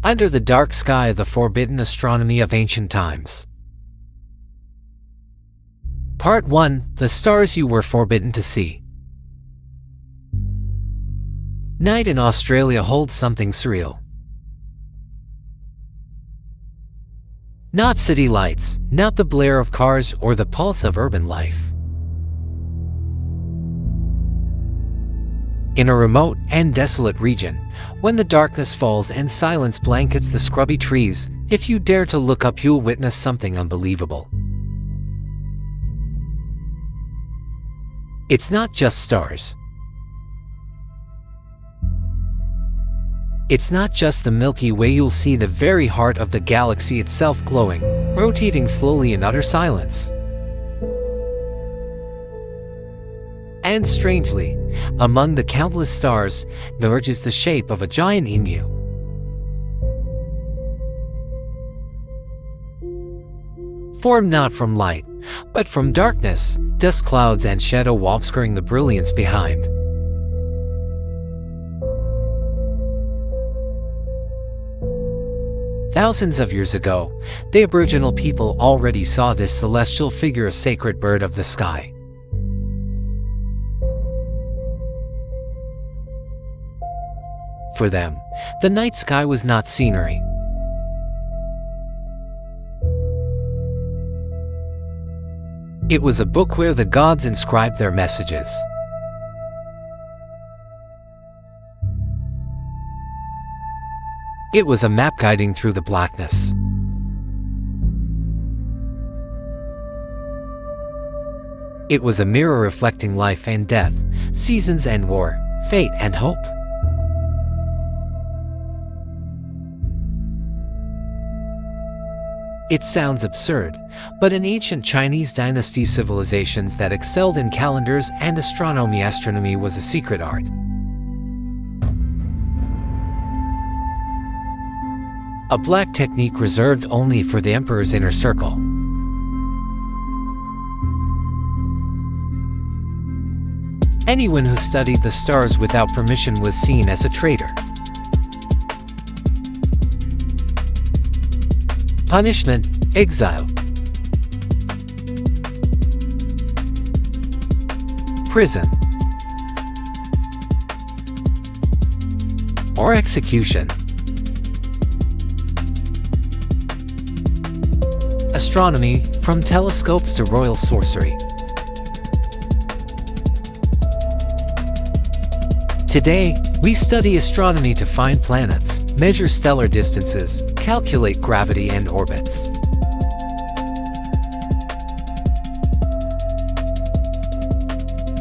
Under the dark sky of the forbidden astronomy of ancient times. Part 1. The stars you were forbidden to see. Night in Australia holds something surreal. Not city lights, not the blare of cars or the pulse of urban life. In a remote and desolate region, when the darkness falls and silence blankets the scrubby trees, if you dare to look up, you'll witness something unbelievable. It's not just stars. It's not just the Milky Way. You'll see the very heart of the galaxy itself glowing, rotating slowly in utter silence. And strangely, among the countless stars, emerges the shape of a giant emu. Formed not from light, but from darkness, dust clouds and shadow obscuring the brilliance behind. Thousands of years ago, the Aboriginal people already saw this celestial figure, a sacred bird of the sky. For them, the night sky was not scenery. It was a book where the gods inscribed their messages. It was a map guiding through the blackness. It was a mirror reflecting life and death, seasons and war, fate and hope. It sounds absurd, but in ancient Chinese dynasty civilizations that excelled in calendars and astronomy was a secret art. A black technique reserved only for the emperor's inner circle. Anyone who studied the stars without permission was seen as a traitor. Punishment: exile. Prison. Or execution. Astronomy, from telescopes to royal sorcery. Today, we study astronomy to find planets, measure stellar distances, calculate gravity and orbits.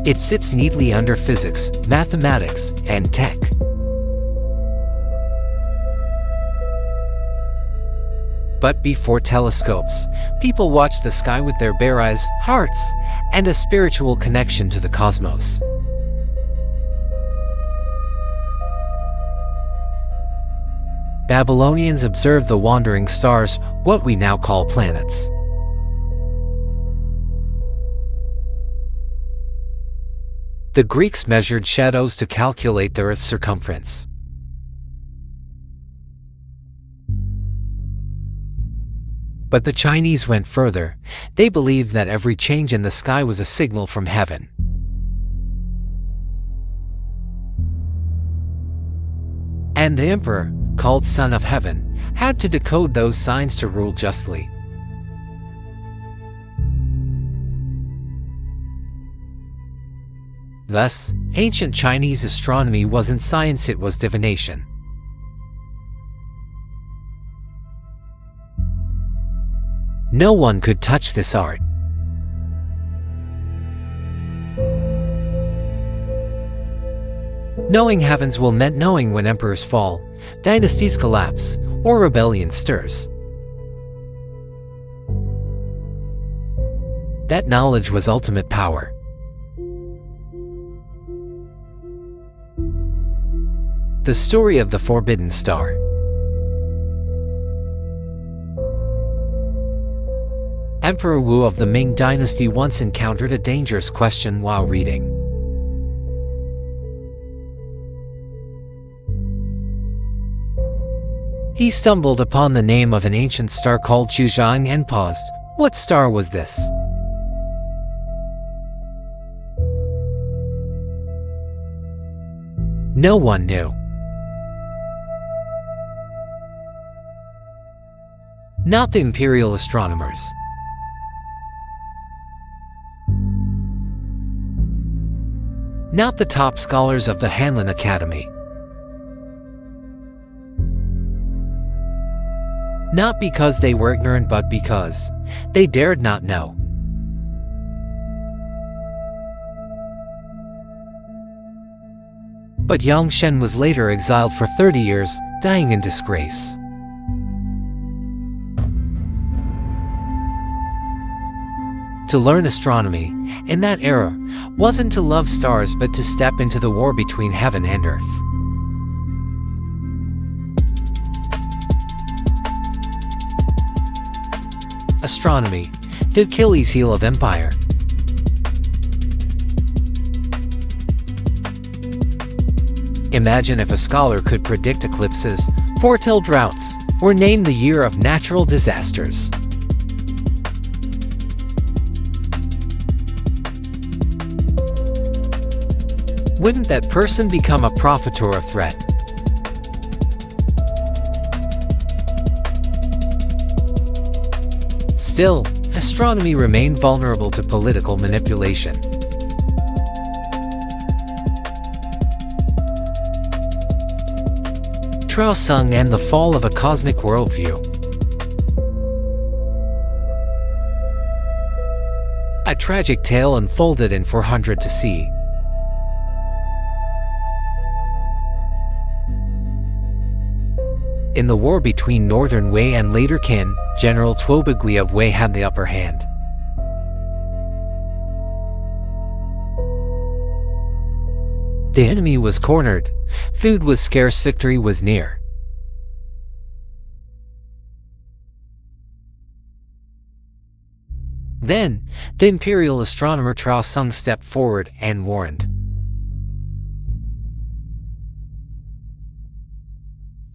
It sits neatly under physics, mathematics, and tech. But before telescopes, people watched the sky with their bare eyes, hearts, and a spiritual connection to the cosmos. Babylonians observed the wandering stars, what we now call planets. The Greeks measured shadows to calculate the Earth's circumference. But the Chinese went further. They believed that every change in the sky was a signal from heaven. And the emperor, called Son of Heaven, had to decode those signs to rule justly. Thus, ancient Chinese astronomy wasn't science, it was divination. No one could touch this art. Knowing heavens will meant knowing when emperors fall, dynasties collapse, or rebellion stirs. That knowledge was ultimate power. The story of the Forbidden Star. Emperor Wu of the Ming Dynasty once encountered a dangerous question while reading. He stumbled upon the name of an ancient star called Chuzhang and paused. What star was this? No one knew. Not the imperial astronomers. Not the top scholars of the Hanlin Academy. Not because they were ignorant, but because they dared not know. But Yang Shen was later exiled for 30 years, dying in disgrace. To learn astronomy, in that era, wasn't to love stars but to step into the war between heaven and earth. Astronomy, the Achilles heel of empire. Imagine if a scholar could predict eclipses, foretell droughts, or name the year of natural disasters. Wouldn't that person become a prophet or a threat? Still, astronomy remained vulnerable to political manipulation. Trao Sung and the Fall of a Cosmic Worldview. A tragic tale unfolded in 400 to C. In the war between Northern Wei and later Qin, General Tuobagui of Wei had the upper hand. The enemy was cornered, food was scarce, victory was near. Then, the imperial astronomer Trao Sung stepped forward and warned.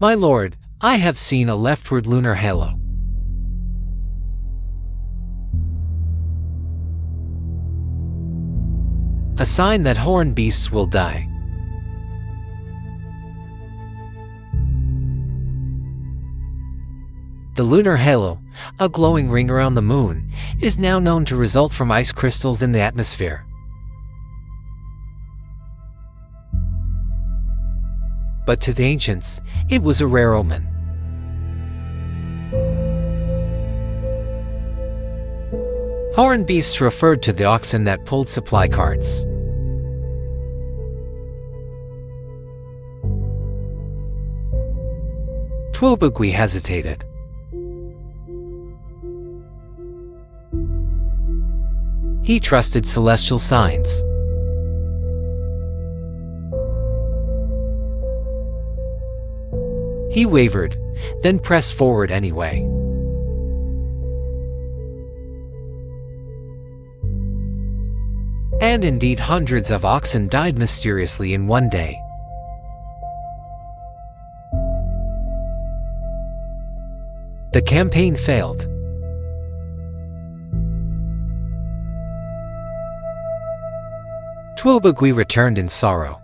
My lord, I have seen a leftward lunar halo. A sign that horned beasts will die. The lunar halo, a glowing ring around the moon, is now known to result from ice crystals in the atmosphere. But to the ancients, it was a rare omen. Horned beasts referred to the oxen that pulled supply carts. Tuobagui hesitated. He trusted celestial signs. He wavered, then pressed forward anyway. And indeed, hundreds of oxen died mysteriously in one day. The campaign failed. Tuobagui returned in sorrow.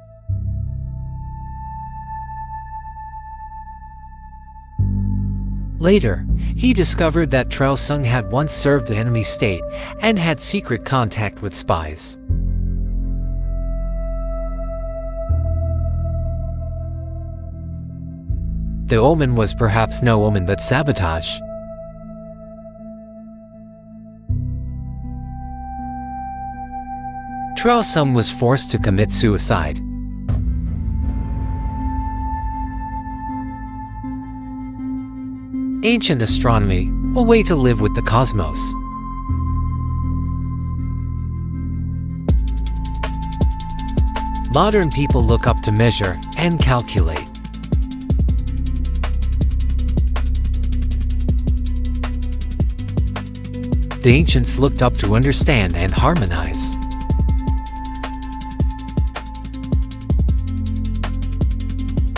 Later, he discovered that Trao Sung had once served the enemy state and had secret contact with spies. The omen was perhaps no omen but sabotage. Trao Sung was forced to commit suicide. Ancient astronomy, a way to live with the cosmos. Modern people look up to measure and calculate. The ancients looked up to understand and harmonize.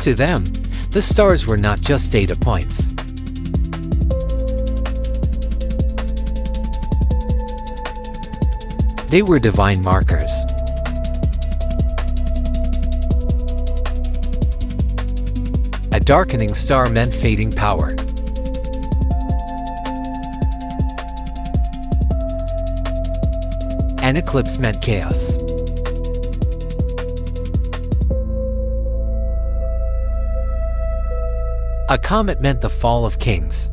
To them, the stars were not just data points. They were divine markers. A darkening star meant fading power. An eclipse meant chaos. A comet meant the fall of kings.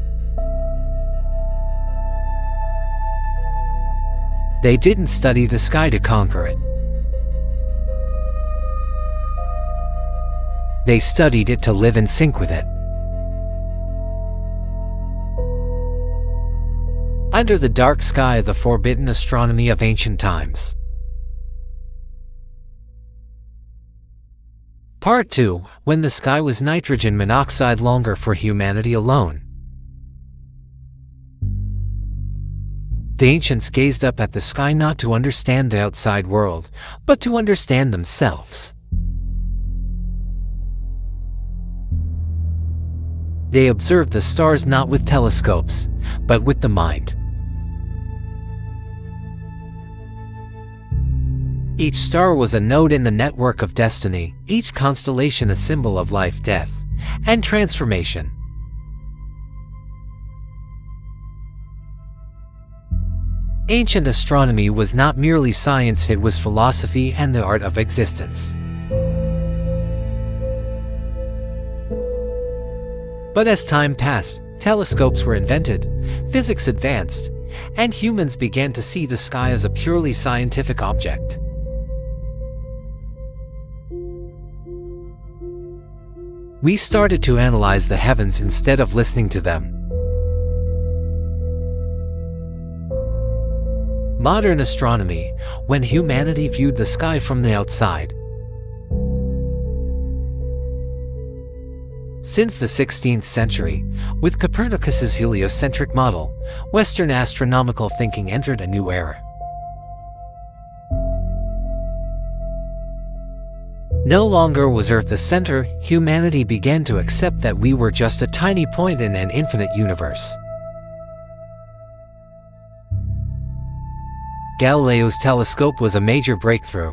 They didn't study the sky to conquer it. They studied it to live in sync with it. Under the dark sky of the forbidden astronomy of ancient times. Part 2. When the sky was nitrogen monoxide longer for humanity alone. The ancients gazed up at the sky not to understand the outside world, but to understand themselves. They observed the stars not with telescopes, but with the mind. Each star was a node in the network of destiny, each constellation a symbol of life, death, and transformation. Ancient astronomy was not merely science, it was philosophy and the art of existence. But as time passed, telescopes were invented, physics advanced, and humans began to see the sky as a purely scientific object. We started to analyze the heavens instead of listening to them. Modern astronomy, when humanity viewed the sky from the outside. Since the 16th century, with Copernicus's heliocentric model, Western astronomical thinking entered a new era. No longer was Earth the center, humanity began to accept that we were just a tiny point in an infinite universe. Galileo's telescope was a major breakthrough.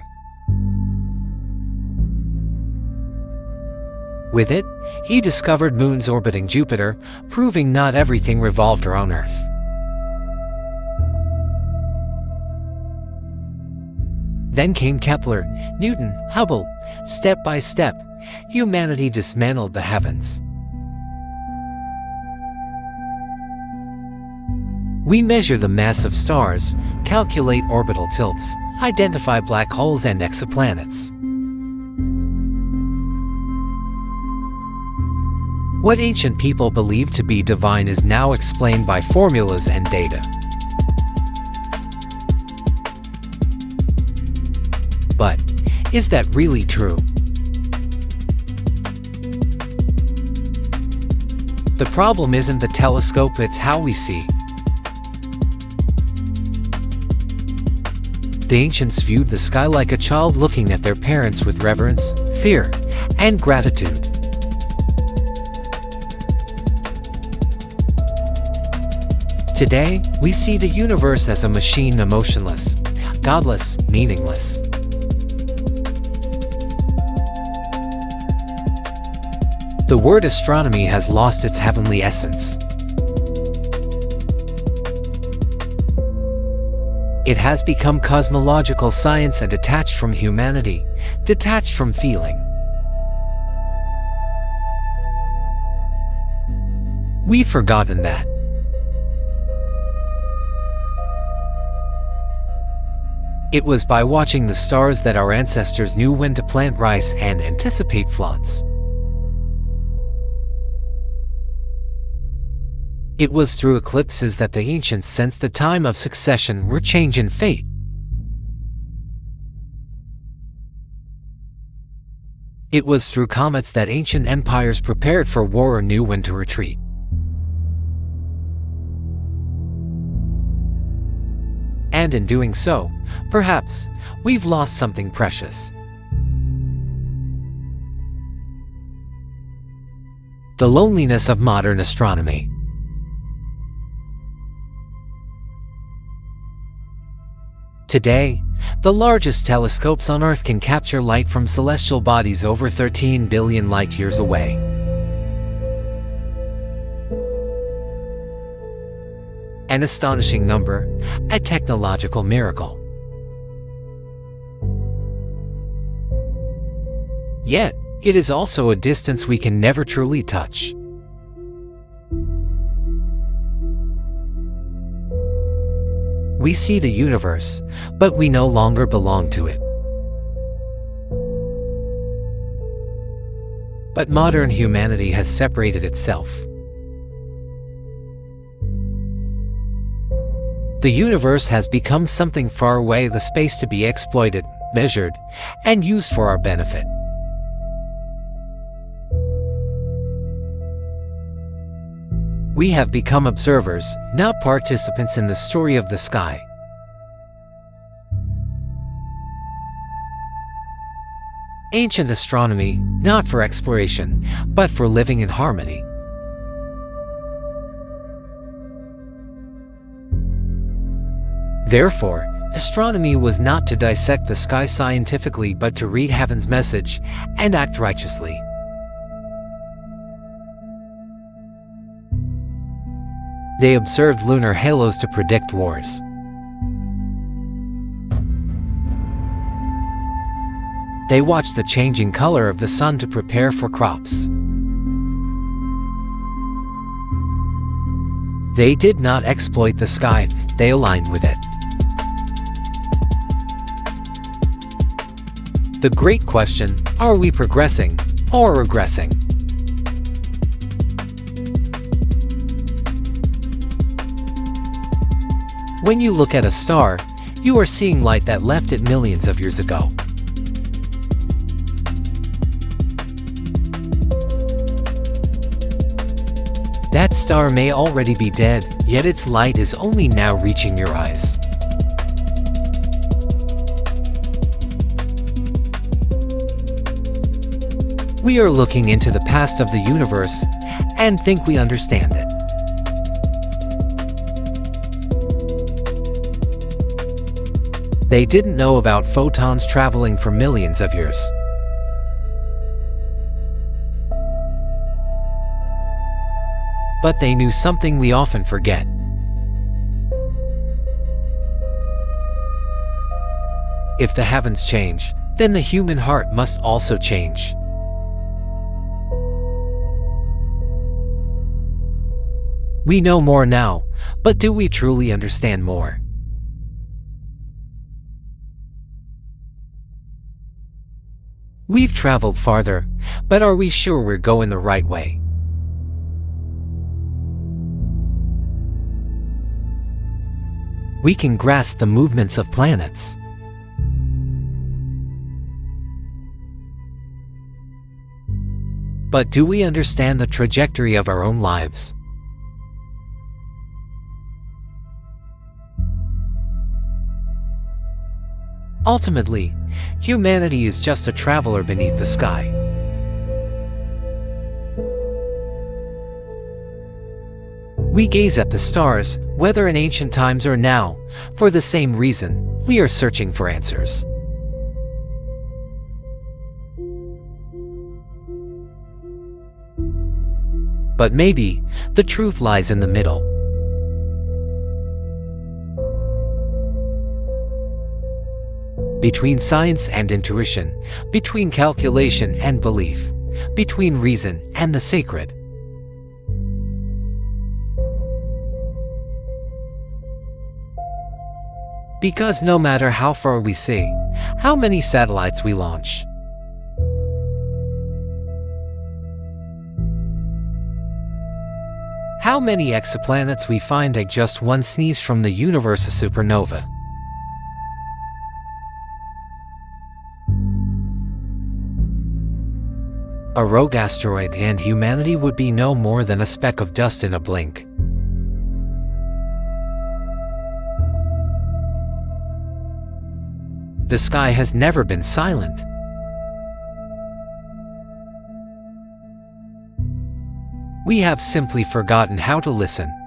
With it, he discovered moons orbiting Jupiter, proving not everything revolved around Earth. Then came Kepler, Newton, Hubble. Step by step, humanity dismantled the heavens. We measure the mass of stars, calculate orbital tilts, identify black holes and exoplanets. What ancient people believed to be divine is now explained by formulas and data. But is that really true? The problem isn't the telescope, it's how we see. The ancients viewed the sky like a child looking at their parents with reverence, fear, and gratitude. Today, we see the universe as a machine, emotionless, godless, meaningless. The word astronomy has lost its heavenly essence. It has become cosmological science and detached from humanity, detached from feeling. We've forgotten that. It was by watching the stars that our ancestors knew when to plant rice and anticipate floods. It was through eclipses that the ancients sensed the time of succession or change in fate. It was through comets that ancient empires prepared for war or knew when to retreat. And in doing so, perhaps, we've lost something precious. The loneliness of modern astronomy. Today, the largest telescopes on Earth can capture light from celestial bodies over 13 billion light-years away. An astonishing number, a technological miracle. Yet, it is also a distance we can never truly touch. We see the universe, but we no longer belong to it. But modern humanity has separated itself. The universe has become something far away, the space to be exploited, measured, and used for our benefit. We have become observers, not participants in the story of the sky. Ancient astronomy, not for exploration, but for living in harmony. Therefore, astronomy was not to dissect the sky scientifically, but to read heaven's message and act righteously. They observed lunar halos to predict wars. They watched the changing color of the sun to prepare for crops. They did not exploit the sky, they aligned with it. The great question, are we progressing or regressing? When you look at a star, you are seeing light that left it millions of years ago. That star may already be dead, yet its light is only now reaching your eyes. We are looking into the past of the universe and think we understand it. They didn't know about photons traveling for millions of years. But they knew something we often forget. If the heavens change, then the human heart must also change. We know more now, but do we truly understand more? We've traveled farther, but are we sure we're going the right way? We can grasp the movements of planets. But do we understand the trajectory of our own lives? Ultimately, humanity is just a traveler beneath the sky. We gaze at the stars, whether in ancient times or now, for the same reason, we are searching for answers. But maybe, the truth lies in the middle. Between science and intuition, between calculation and belief, between reason and the sacred. Because no matter how far we see, how many satellites we launch, how many exoplanets we find at just one sneeze from the universe, a supernova, a rogue asteroid, and humanity would be no more than a speck of dust in a blink. The sky has never been silent. We have simply forgotten how to listen.